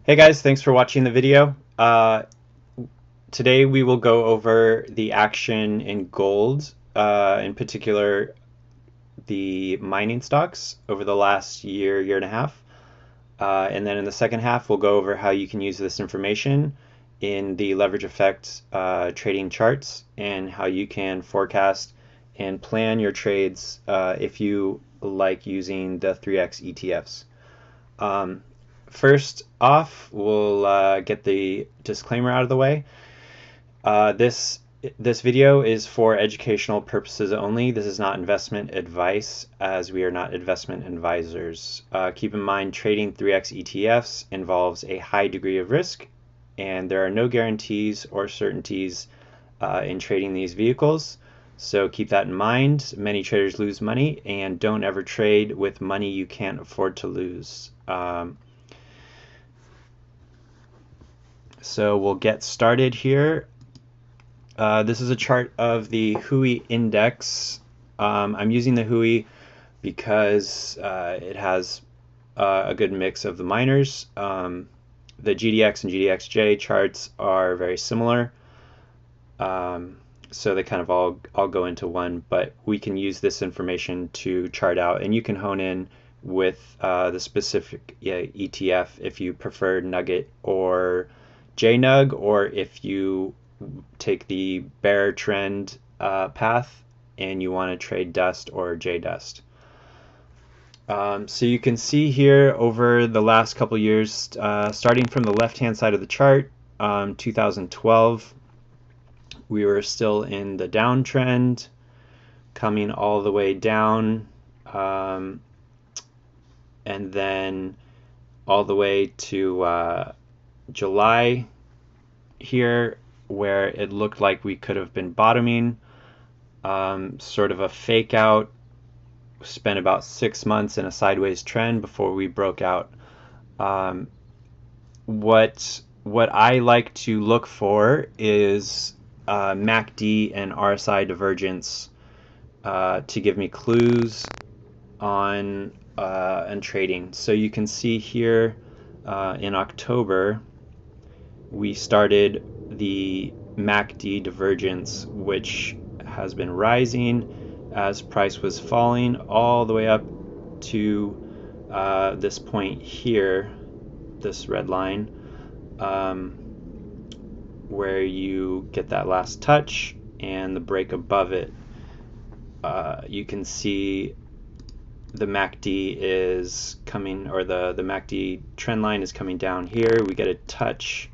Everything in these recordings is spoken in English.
Hey guys, thanks for watching the video. Today we will go over the action in gold, in particular the mining stocks over the last year and a half. And then in the second half, we'll go over how you can use this information in the leverage effect trading charts and how you can forecast and plan your trades if you like using the 3x ETFs. First off, we'll get the disclaimer out of the way. This video is for educational purposes only. This is not investment advice, as we are not investment advisors. Keep in mind, trading 3x ETFs involves a high degree of risk, and there are no guarantees or certainties in trading these vehicles. So keep that in mind. Many traders lose money, and don't ever trade with money you can't afford to lose. So we'll get started here. This is a chart of the HUI Index. I'm using the HUI because it has a good mix of the miners. The GDX and GDXJ charts are very similar. So they kind of all go into one, but we can use this information to chart out, and you can hone in with the specific ETF if you prefer Nugget or JNUG, or if you take the bear trend path and you want to trade dust or JDust. So you can see here over the last couple years, starting from the left hand side of the chart, 2012, we were still in the downtrend, coming all the way down, and then all the way to July here, where it looked like we could have been bottoming, sort of a fake out. Spent about 6 months in a sideways trend before we broke out. What I like to look for is MACD and RSI divergence to give me clues on and trading. So you can see here in October we started the MACD divergence, which has been rising as price was falling all the way up to this point here, this red line, where you get that last touch and the break above it. You can see the MACD is coming, or the MACD trend line is coming down here. We get a touch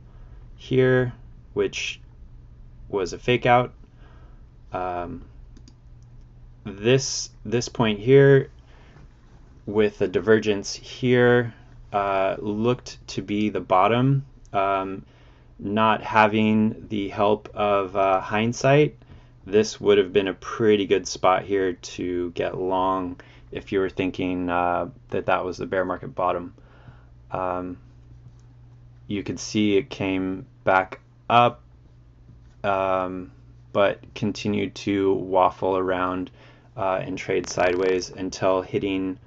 here, which was a fake out. This point here with the divergence here looked to be the bottom. Not having the help of hindsight, this would have been a pretty good spot here to get long if you were thinking that was the bear market bottom. You could see it came back up, but continued to waffle around and trade sideways until hitting,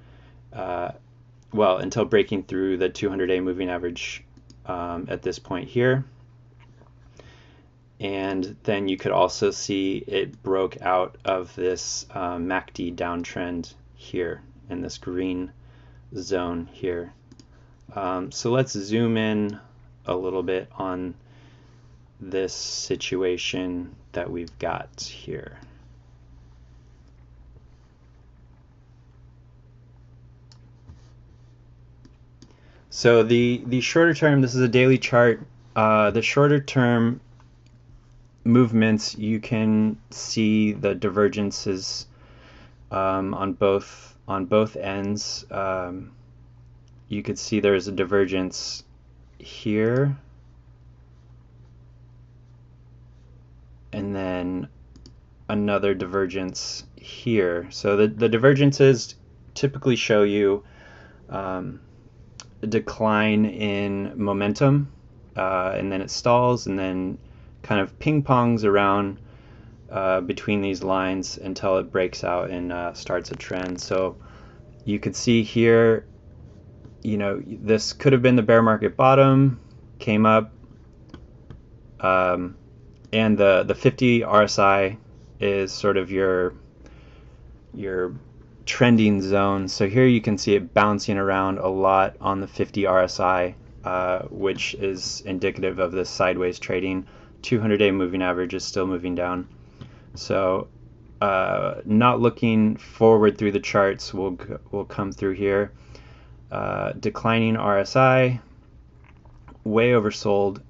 until breaking through the 200-day moving average at this point here. And then you could also see it broke out of this MACD downtrend here in this green zone here. So let's zoom in a little bit on this situation that we've got here. So the shorter term, this is a daily chart. The shorter term movements, you can see the divergences on both ends. You could see there's a divergence here, and then another divergence here. So the divergences typically show you a decline in momentum, and then it stalls, and then kind of ping-pongs around between these lines until it breaks out and starts a trend. So you could see here this could have been the bear market bottom, came up, and the 50 RSI is sort of your trending zone. So here you can see it bouncing around a lot on the 50 RSI, which is indicative of this sideways trading. 200-day moving average is still moving down. So not looking forward through the charts, we'll come through here. Declining RSI, way oversold,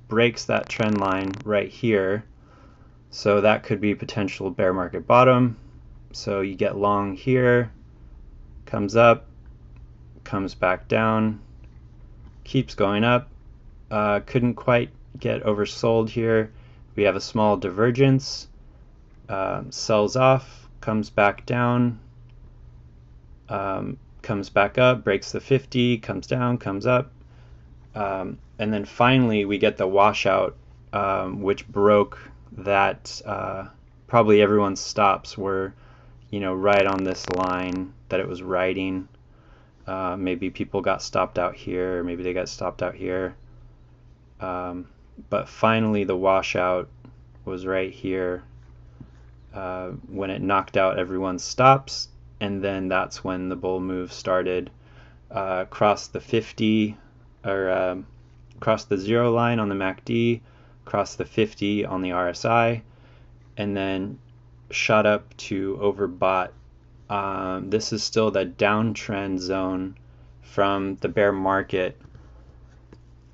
breaks that trend line right here. So that could be potential bear market bottom. So you get long here, comes up, comes back down, keeps going up. Couldn't quite get oversold here. We have a small divergence, sells off, comes back down, comes back up, breaks the 50, comes down, comes up, and then finally we get the washout, which broke that. Probably everyone's stops were right on this line that it was riding. Maybe people got stopped out here, or maybe they got stopped out here. But finally the washout was right here, when it knocked out everyone's stops, and then that's when the bull move started. Crossed the 50, or crossed the 0 line on the MACD, crossed the 50 on the RSI, and then shot up to overbought. This is still the downtrend zone from the bear market.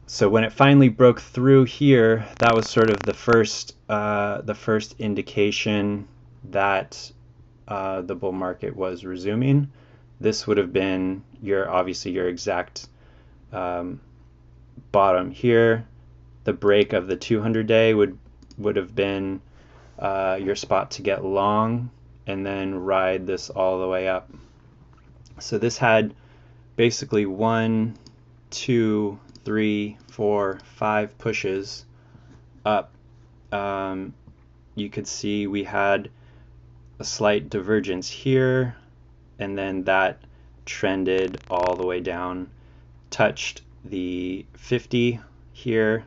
So when it finally broke through here, that was sort of the first indication that the bull market was resuming. This would have been obviously your exact bottom here. The break of the 200-day would have been your spot to get long and then ride this all the way up. So this had basically 1, 2, 3, 4, 5 pushes up. You could see we had a slight divergence here, and then that trended all the way down, touched the 50 here.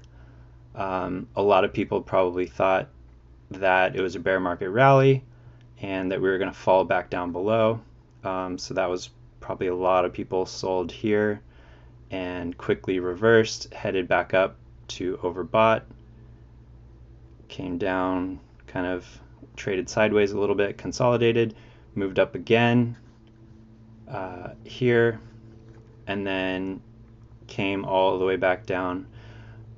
A lot of people probably thought that it was a bear market rally and that we were going to fall back down below. So that was probably a lot of people sold here and quickly reversed, headed back up to overbought, came down, kind of traded sideways a little bit, consolidated, moved up again here, and then came all the way back down.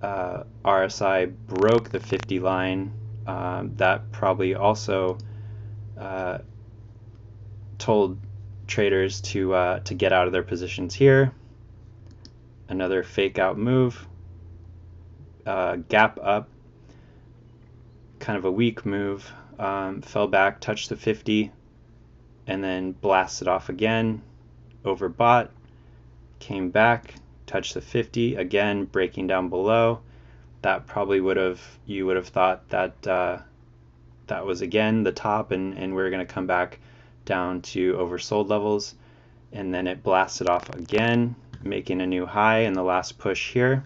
RSI broke the 50 line. That probably also told traders to get out of their positions here. Another fake out move, gap up, kind of a weak move, fell back, touched the 50, and then blasted off again, overbought, came back, touched the 50, again breaking down below. That probably you would have thought that that was again the top, and we're going to come back down to oversold levels, and then it blasted off again, making a new high in the last push here.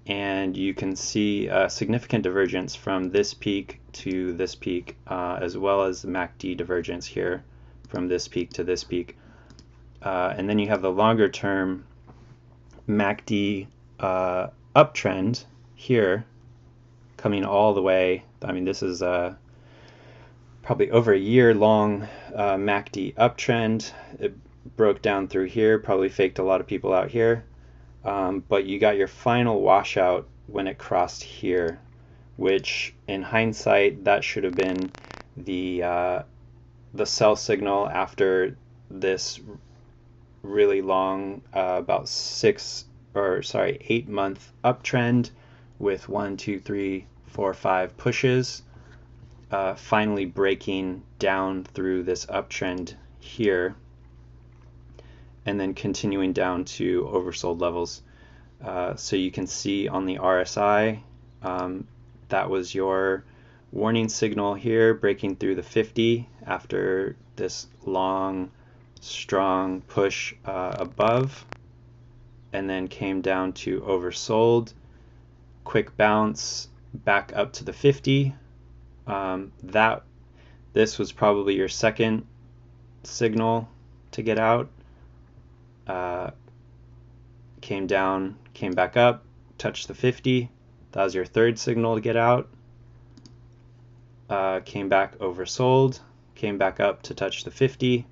And you can see a significant divergence from this peak to this peak, as well as the MACD divergence here from this peak to this peak. And then you have the longer term MACD uptrend here, coming all the way. I mean, this is probably over a year long MACD uptrend. It broke down through here, probably faked a lot of people out here. But you got your final washout when it crossed here, which in hindsight that should have been the sell signal after this really long, about 8-month uptrend with 1, 2, 3, 4, 5 pushes, finally breaking down through this uptrend here, and then continuing down to oversold levels. So you can see on the RSI, that was your warning signal here, breaking through the 50 after this long strong push above, and then came down to oversold, quick bounce back up to the 50. This was probably your second signal to get out. Came down, came back up, touched the 50. That was your third signal to get out. Came back oversold, came back up to touch the 50.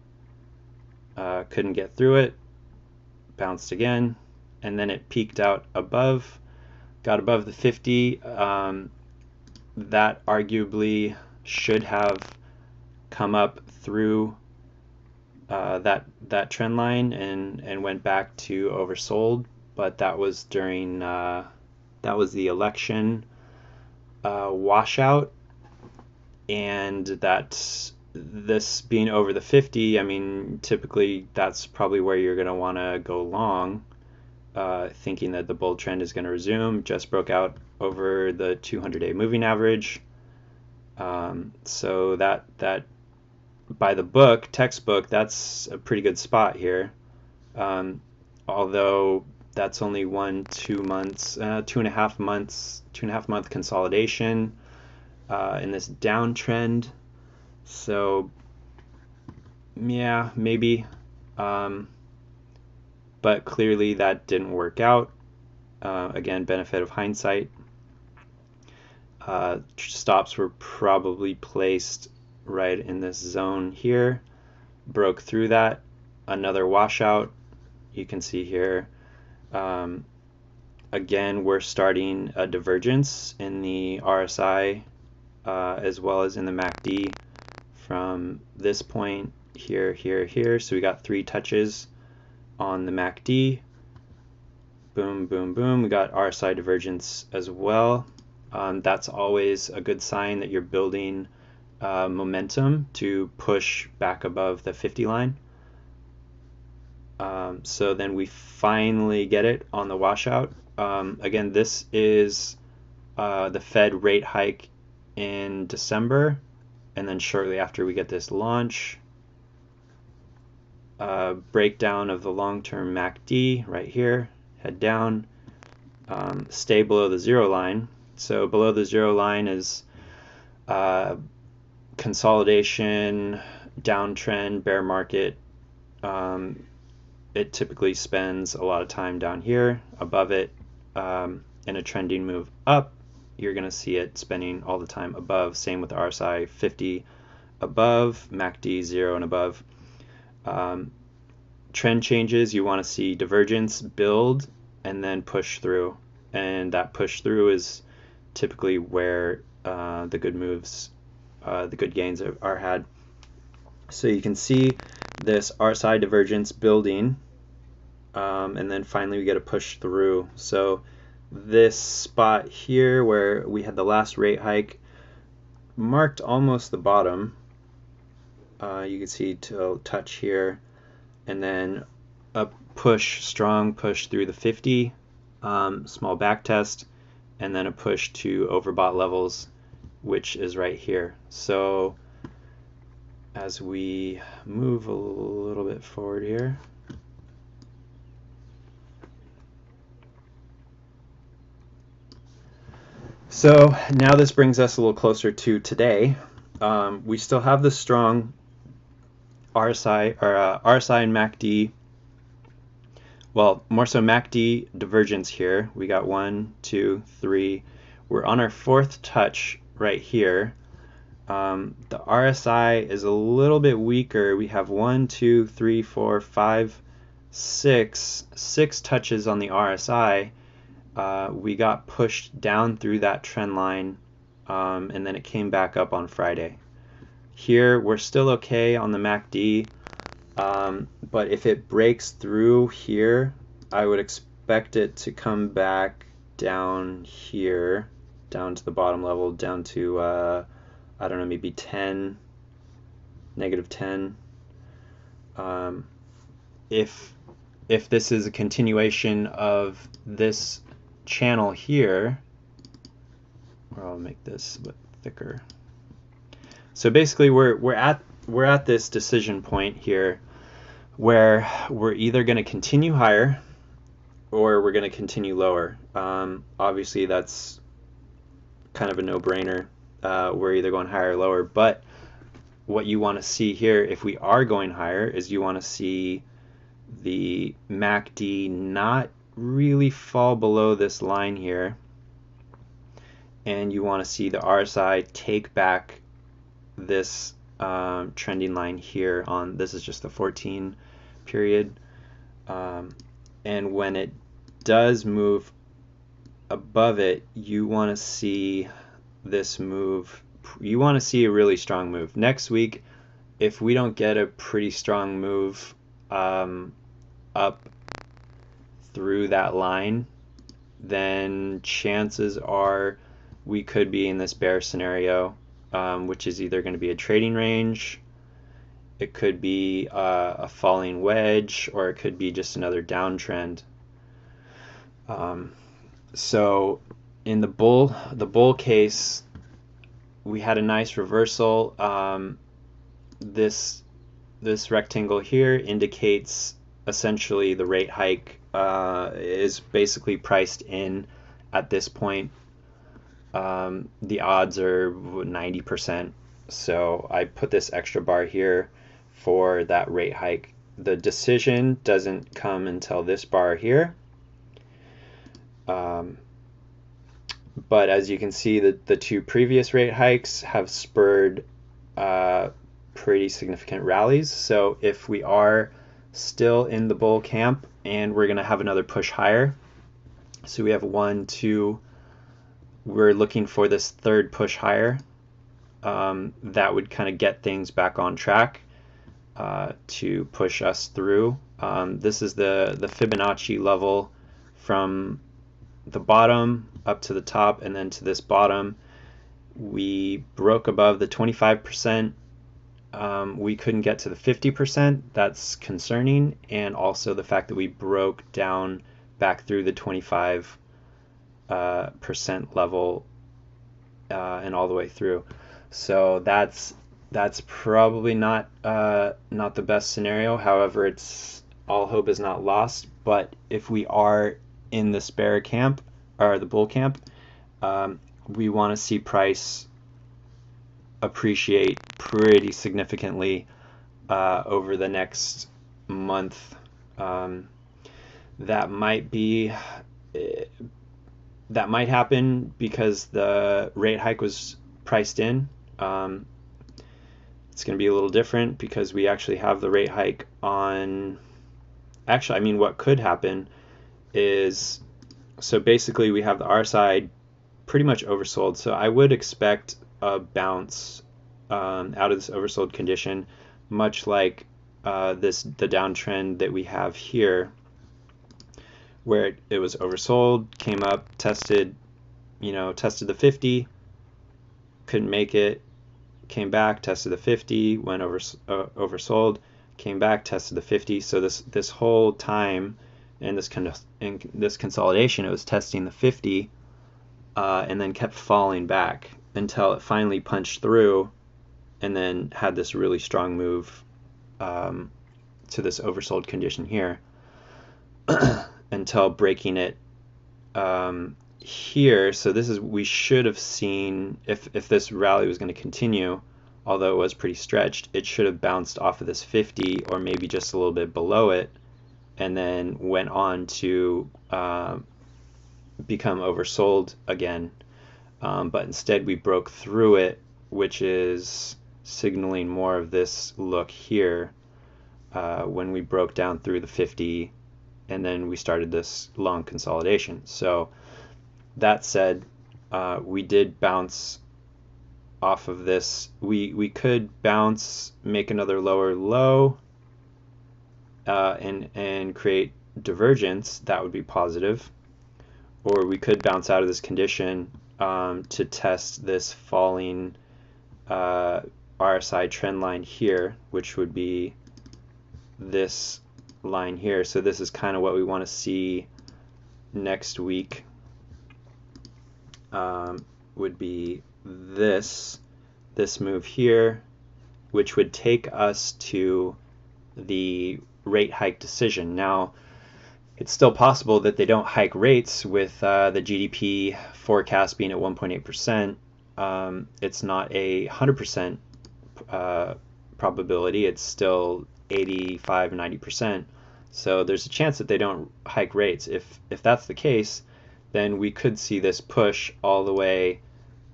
Couldn't get through it, bounced again, and then it peaked out above, got above the 50. That arguably should have come up through that trend line and went back to oversold, but that was during that was the election washout, and that this being over the 50, I mean, typically that's probably where you're going to want to go long, thinking that the bull trend is going to resume. Just broke out over the 200-day moving average. So that by the book, textbook, that's a pretty good spot here. Although that's only 2 months, 2.5 months, 2.5 month consolidation in this downtrend. So yeah, maybe, but clearly that didn't work out. Again, benefit of hindsight. Stops were probably placed right in this zone here, broke through that, another washout. You can see here, again, we're starting a divergence in the RSI as well as in the MACD from this point here, here, here. So we got 3 touches on the MACD. Boom, boom, boom. We got RSI divergence as well. That's always a good sign that you're building momentum to push back above the 50 line. So then we finally get it on the washout. Again, this is the Fed rate hike in December, and then shortly after we get this launch. Breakdown of the long-term MACD right here, head down, stay below the 0 line. So below the 0 line is consolidation, downtrend, bear market. It typically spends a lot of time down here. Above it, in a trending move up, you're going to see it spending all the time above. Same with RSI 50 above, MACD 0 and above. Trend changes, you want to see divergence build and then push through. And that push through is typically where the good moves, the good gains are had. So you can see this RSI divergence building, and then finally we get a push through. So this spot here where we had the last rate hike marked almost the bottom. You can see to touch here, and then a push, strong push through the 50, small back test, and then a push to overbought levels, which is right here. So as we move a little bit forward here, so now this brings us a little closer to today. We still have the strong RSI and MACD. Well, more so MACD divergence here. We got 1, 2, 3. We're on our 4th touch right here. The RSI is a little bit weaker. We have 1, 2, 3, 4, 5, 6 touches on the RSI. We got pushed down through that trend line, and then it came back up on Friday. Here we're still okay on the MACD, but if it breaks through here, I would expect it to come back down here, down to the bottom level, down to I don't know, maybe 10, negative 10. If this is a continuation of this channel here, or I'll make this a bit thicker. So basically we're at this decision point here where we're either going to continue higher or we're going to continue lower. Obviously, that's kind of a no-brainer. We're either going higher or lower, but what you want to see here, if we are going higher, is you want to see the MACD not really fall below this line here, and you want to see the RSI take back this trending line here on, this is just the 14 period, and when it does move above it, you want to see this move. You want to see a really strong move. Next week, if we don't get a pretty strong move up through that line, then chances are we could be in this bear scenario, which is either going to be a trading range, it could be a falling wedge, or it could be just another downtrend. So in the bull case, we had a nice reversal. This rectangle here indicates essentially the rate hike is basically priced in at this point. The odds are 90%. So I put this extra bar here for that rate hike. The decision doesn't come until this bar here. But as you can see, the two previous rate hikes have spurred pretty significant rallies. So if we are still in the bull camp and we're going to have another push higher, so we have 1, 2, we're looking for this third push higher, that would kind of get things back on track to push us through. This is the Fibonacci level from the bottom up to the top and then to this bottom. We broke above the 25%. We couldn't get to the 50%. That's concerning, and also the fact that we broke down back through the 25% level and all the way through. So that's probably not the best scenario. However, it's all hope is not lost. But if we are in the bear camp or the bull camp, we want to see price appreciate pretty significantly over the next month. That might happen because the rate hike was priced in. It's going to be a little different because we actually have the rate hike on. Actually, I mean, what could happen is, so basically we have the RSI pretty much oversold. So I would expect a bounce out of this oversold condition, much like the downtrend that we have here, where it was oversold, came up, tested the 50, couldn't make it, came back, tested the 50, went oversold, came back, tested the 50. So this whole time in this consolidation, it was testing the 50 and then kept falling back until it finally punched through and then had this really strong move to this oversold condition here until breaking it here. So this is, we should have seen, if this rally was going to continue, although it was pretty stretched, it should have bounced off of this 50 or maybe just a little bit below it, and then went on to become oversold again. But instead we broke through it, which is signaling more of this look here when we broke down through the 50 and then we started this long consolidation. So that said, we did bounce off of this. We could bounce, make another lower low, and create divergence. That would be positive. Or we could bounce out of this condition to test this falling RSI trend line here, which would be this line here. So this is kind of what we want to see next week. Would be this move here, which would take us to the rate hike decision. Now, it's still possible that they don't hike rates with the GDP forecast being at 1.8%. It's not 100% probability. It's still 85, 90%. So there's a chance that they don't hike rates. If that's the case, then we could see this push all the way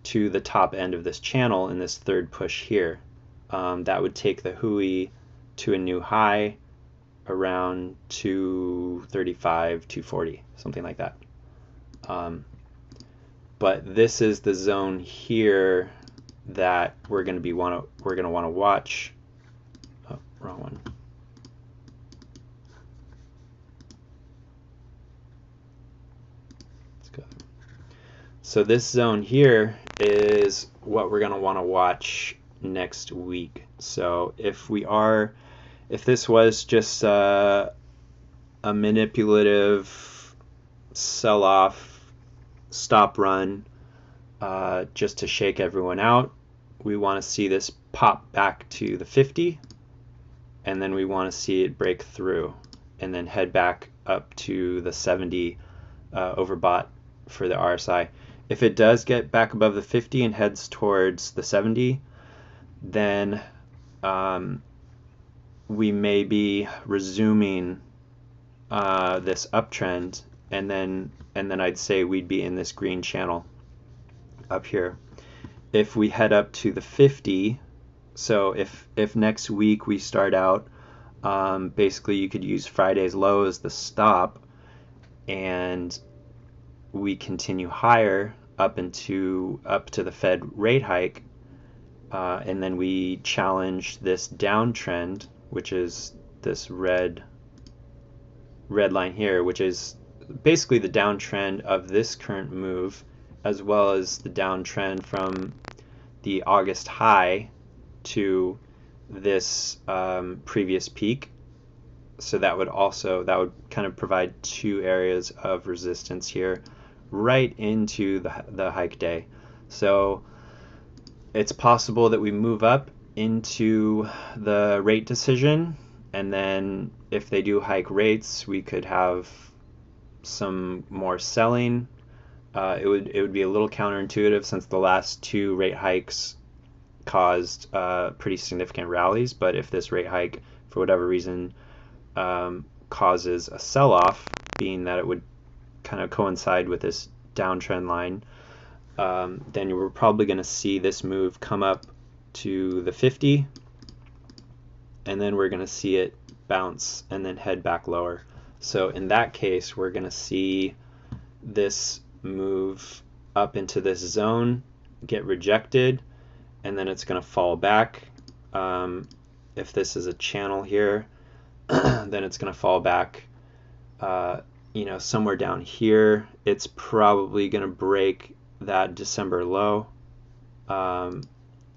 to the top end of this channel in this third push here. That would take the HUI to a new high around 235, 240, something like that. But this is the zone here that we're going to want to watch. Oh, wrong one. Let's go. So this zone here is what we're going to want to watch next week. So if this was just a manipulative sell-off stop run just to shake everyone out, we want to see this pop back to the 50, and then we want to see it break through and then head back up to the 70 overbought for the RSI. If it does get back above the 50 and heads towards the 70, then we may be resuming this uptrend, and then I'd say we'd be in this green channel up here. If we head up to the 50, so if next week we start out, basically you could use Friday's low as the stop, and we continue higher up to the Fed rate hike, and then we challenge this downtrend, which is this red line here, which is basically the downtrend of this current move, as well as the downtrend from the August high to this previous peak. So that would kind of provide two areas of resistance here right into the hike day. So it's possible that we move up into the rate decision, and then if they do hike rates, we could have some more selling. It would be a little counterintuitive, since the last two rate hikes caused pretty significant rallies. But if this rate hike, for whatever reason, causes a sell-off, being that it would kind of coincide with this downtrend line, then we're probably going to see this move come up to the 50, and then we're going to see it bounce and then head back lower. So in that case, we're going to see this move up into this zone, get rejected, and then it's going to fall back. If this is a channel here, then it's going to fall back somewhere down here. It's probably going to break that December low,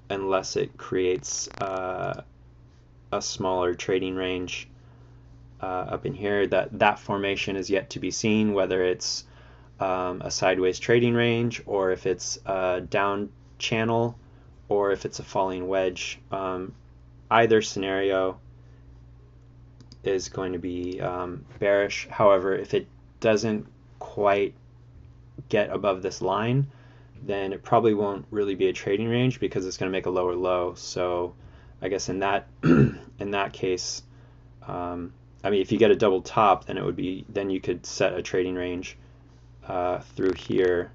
unless it creates a smaller trading range up in here. That formation is yet to be seen, whether it's a sideways trading range, or if it's a down channel, or if it's a falling wedge. Either scenario is going to be bearish. However, if it doesn't quite get above this line, then it probably won't really be a trading range, because it's going to make a lower low. So I guess in that in that case, if you get a double top, then you could set a trading range through here.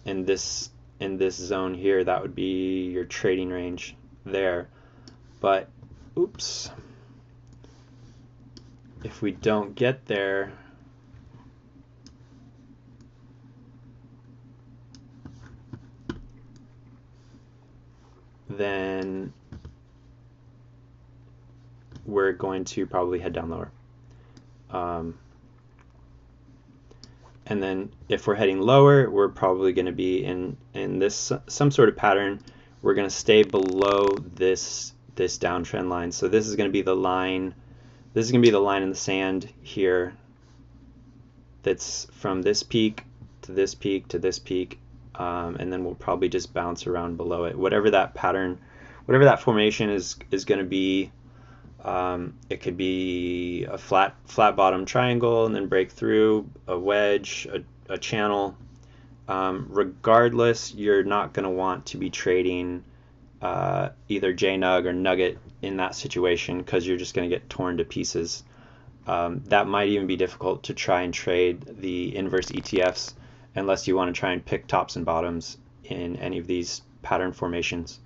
In this zone here, that would be your trading range there. But oops, if we don't get there, then we're going to probably head down lower. And then if we're heading lower, we're probably going to be in this some sort of pattern. We're going to stay below this downtrend line. So this is going to be the line. This is going to be the line in the sand here. That's from this peak to this peak to this peak, and then we'll probably just bounce around below it. Whatever that pattern, whatever that formation is going to be It could be a flat bottom triangle and then break through a wedge, a channel. Regardless, you're not going to want to be trading either JNUG or Nugget in that situation because you're just going to get torn to pieces. That might even be difficult to try and trade the inverse ETFs unless you want to try and pick tops and bottoms in any of these pattern formations.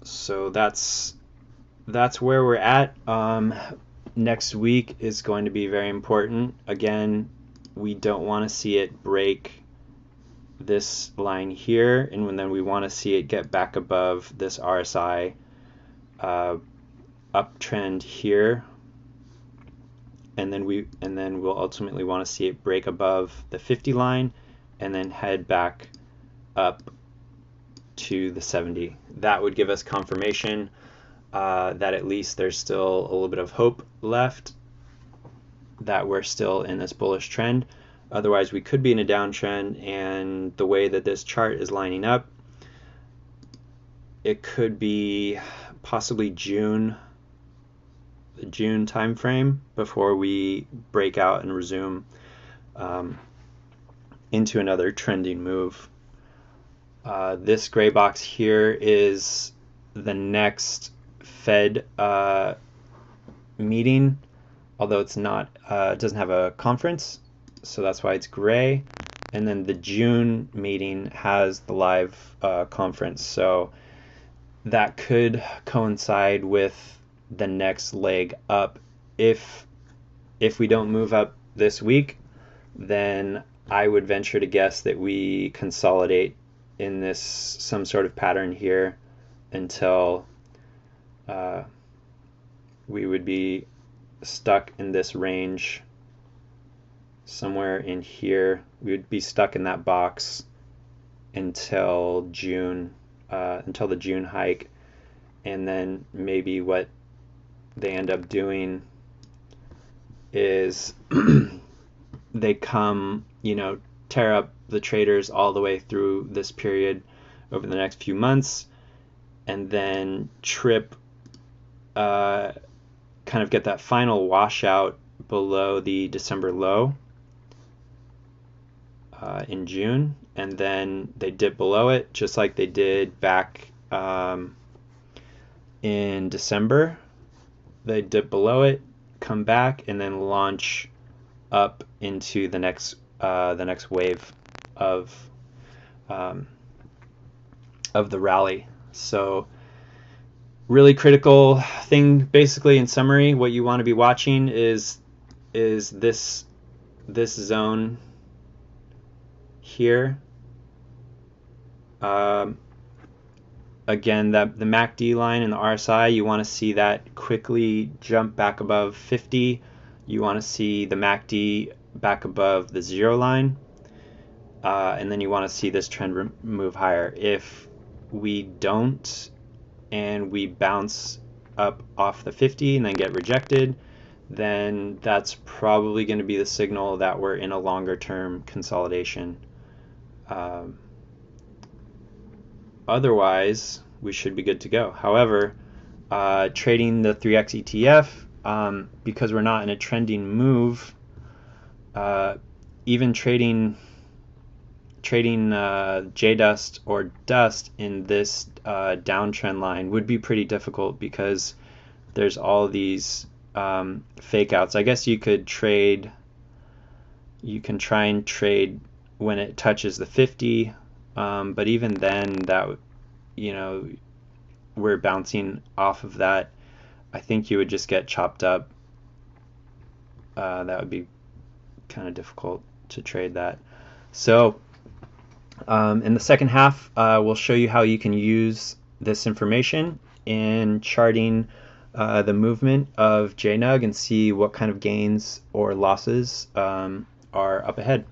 So that's where we're at. Next week is going to be very important. Again, we don't want to see it break this line here, and then we want to see it get back above this RSI uptrend here, and then we'll ultimately want to see it break above the 50 line and then head back up to the 70. That would give us confirmation that at least there's still a little bit of hope left that we're still in this bullish trend. Otherwise, we could be in a downtrend, and the way that this chart is lining up, it could be possibly the June time frame before we break out and resume into another trending move. This gray box here is the next Fed meeting, although it's not, it doesn't have a conference, so that's why it's gray. And then the June meeting has the live conference, so that could coincide with the next leg up. If we don't move up this week, then I would venture to guess that we consolidate in this some sort of pattern here until we would be stuck in this range somewhere in here. We would be stuck in that box until June, until the June hike, and then maybe what they end up doing is they come, tear up the traders all the way through this period over the next few months, and then trip, kind of get that final washout below the December low in June, and then they dip below it just like they did back in December. They dip below it, come back, and then launch up into the next wave of the rally. So really critical thing, basically, in summary, what you want to be watching is this zone here. Again, the MACD line and the RSI, you want to see that quickly jump back above 50. You want to see the MACD back above the 0 line, and then you want to see this trend move higher. If we don't, and we bounce up off the 50 and then get rejected, then that's probably going to be the signal that we're in a longer term consolidation. Otherwise, we should be good to go. However, trading the 3x ETF, because we're not in a trending move, even trading JDust or dust in this downtrend line would be pretty difficult because there's all these fake outs. I guess you can try and trade when it touches the 50, but even then, that we're bouncing off of that. I think you would just get chopped up. That would be kind of difficult to trade that. So in the second half, we'll show you how you can use this information in charting the movement of JNUG and see what kind of gains or losses are up ahead.